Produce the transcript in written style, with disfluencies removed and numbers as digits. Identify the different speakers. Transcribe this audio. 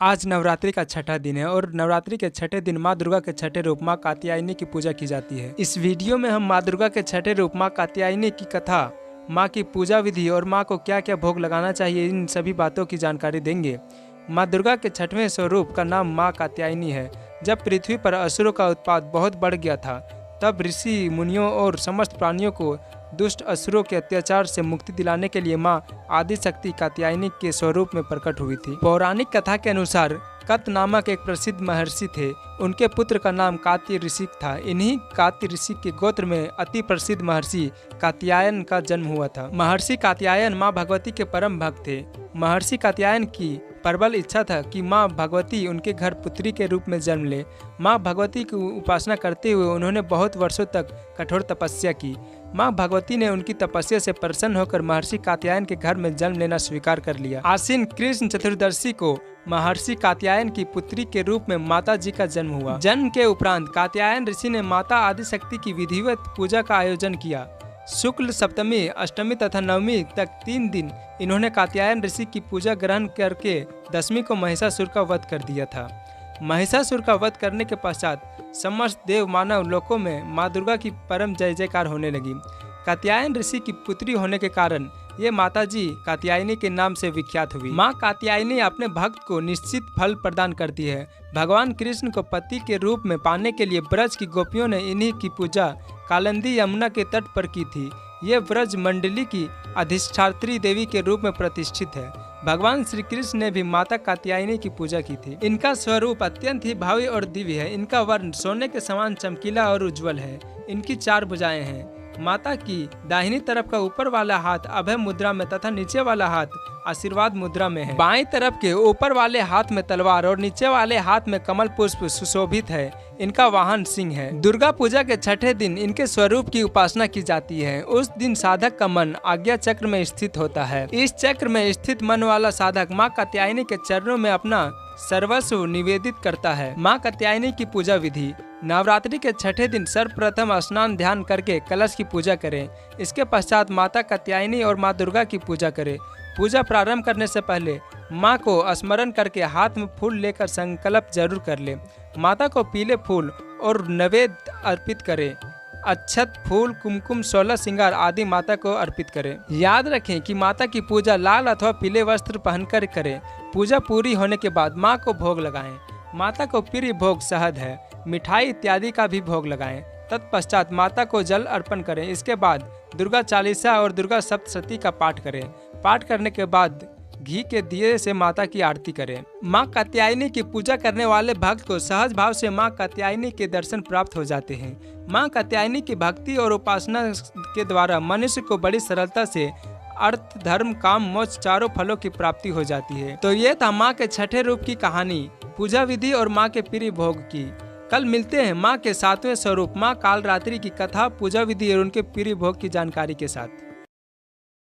Speaker 1: आज नवरात्रि का छठा दिन है और नवरात्रि के छठे दिन माँ दुर्गा के छठे रूप माँ कात्यायनी की पूजा की जाती है। इस वीडियो में हम माँ दुर्गा के छठे रूप माँ कात्यायनी की कथा, माँ की पूजा विधि और माँ को क्या क्या भोग लगाना चाहिए, इन सभी बातों की जानकारी देंगे। माँ दुर्गा के छठवें स्वरूप का नाम माँ कात्यायनी है। जब पृथ्वी पर असुरों का उत्पात बहुत बढ़ गया था, तब ऋषि मुनियों और समस्त प्राणियों को दुष्ट असुरों के अत्याचार से मुक्ति दिलाने के लिए माँ आदिशक्ति कात्यायनी के स्वरूप में प्रकट हुई थी। पौराणिक कथा के अनुसार कत नामक एक प्रसिद्ध महर्षि थे। उनके पुत्र का नाम कात्य ऋषि था। इन्हीं कात्य ऋषि के गोत्र में अति प्रसिद्ध महर्षि कात्यायन का जन्म हुआ था। महर्षि कात्यायन माँ भगवती के परम भक्त थे। महर्षि कात्यायन की प्रबल इच्छा था कि माँ भगवती उनके घर पुत्री के रूप में जन्म ले। माँ भगवती की उपासना करते हुए उन्होंने बहुत वर्षों तक कठोर तपस्या की। माँ भगवती ने उनकी तपस्या से प्रसन्न होकर महर्षि कात्यायन के घर में जन्म लेना स्वीकार कर लिया। आश्विन कृष्ण चतुर्दशी को महर्षि कात्यायन की पुत्री के रूप में माता जी का जन्म हुआ। जन्म के उपरांत कात्यायन ऋषि ने माता आदिशक्ति की विधिवत पूजा का आयोजन किया। शुक्ल सप्तमी, अष्टमी तथा नवमी तक 3 दिन इन्होंने कात्यायन ऋषि की पूजा ग्रहण करके दशमी को महिषासुर का वध कर दिया था। महिषासुर का वध करने के पश्चात समस्त देव मानव लोकों में माँ दुर्गा की परम जय जयकार होने लगी। कात्यायन ऋषि की पुत्री होने के कारण ये माता जी कात्यायनी के नाम से विख्यात हुई। माँ कात्यायनी अपने भक्त को निश्चित फल प्रदान करती है। भगवान कृष्ण को पति के रूप में पाने के लिए ब्रज की गोपियों ने इन्हीं की पूजा कालिंदी यमुना के तट पर की थी। ये ब्रज मंडली की अधिष्ठात्री देवी के रूप में प्रतिष्ठित है। भगवान श्री कृष्ण ने भी माता कात्यायनी की पूजा की थी। इनका स्वरूप अत्यंत ही भावी और दिव्य है। इनका वर्ण सोने के समान चमकीला और उज्जवल है। इनकी 4 भुजाएं हैं। माता की दाहिनी तरफ का ऊपर वाला हाथ अभय मुद्रा में तथा नीचे वाला हाथ आशीर्वाद मुद्रा में है। बाएं तरफ के ऊपर वाले हाथ में तलवार और नीचे वाले हाथ में कमल पुष्प सुशोभित है। इनका वाहन सिंह है। दुर्गा पूजा के छठे दिन इनके स्वरूप की उपासना की जाती है। उस दिन साधक का मन आज्ञा चक्र में स्थित होता है। इस चक्र में स्थित मन वाला साधक माँ कात्यायनी के चरणों में अपना सर्वस्व निवेदित करता है। माँ कात्यायनी की पूजा विधि। नवरात्रि के छठे दिन सर्वप्रथम स्नान ध्यान करके कलश की पूजा करें। इसके पश्चात माता कात्यायनी और माँ दुर्गा की पूजा करें। पूजा प्रारंभ करने से पहले माँ को स्मरण करके हाथ में फूल लेकर संकल्प जरूर कर ले। माता को पीले फूल और नैवेद्य अर्पित करें। अक्षत, फूल, कुमकुम, 16 श्रृंगार आदि माता को अर्पित करें। याद रखें कि माता की पूजा लाल अथवा पीले वस्त्र पहनकर करें। पूजा पूरी होने के बाद माँ को भोग लगाएं। माता को प्रिय भोग शहद है, मिठाई इत्यादि का भी भोग लगाएं। तत्पश्चात माता को जल अर्पण करें। इसके बाद दुर्गा चालीसा और दुर्गा सप्तशती का पाठ करें। पाठ करने के बाद घी के दिए से माता की आरती करें। माँ कात्यायनी की पूजा करने वाले भक्त को सहज भाव से माँ कात्यायनी के दर्शन प्राप्त हो जाते हैं। माँ कात्यायनी की भक्ति और उपासना के द्वारा मनुष्य को बड़ी सरलता से अर्थ, धर्म, काम, मोक्ष 4 फलों की प्राप्ति हो जाती है। तो ये था माँ के छठे रूप की कहानी, पूजा विधि और माँ के प्रिय भोग की। कल मिलते हैं माँ के 7वें स्वरूप माँ कालरात्रि की कथा, पूजा विधि और उनके प्रिय भोग की जानकारी के साथ।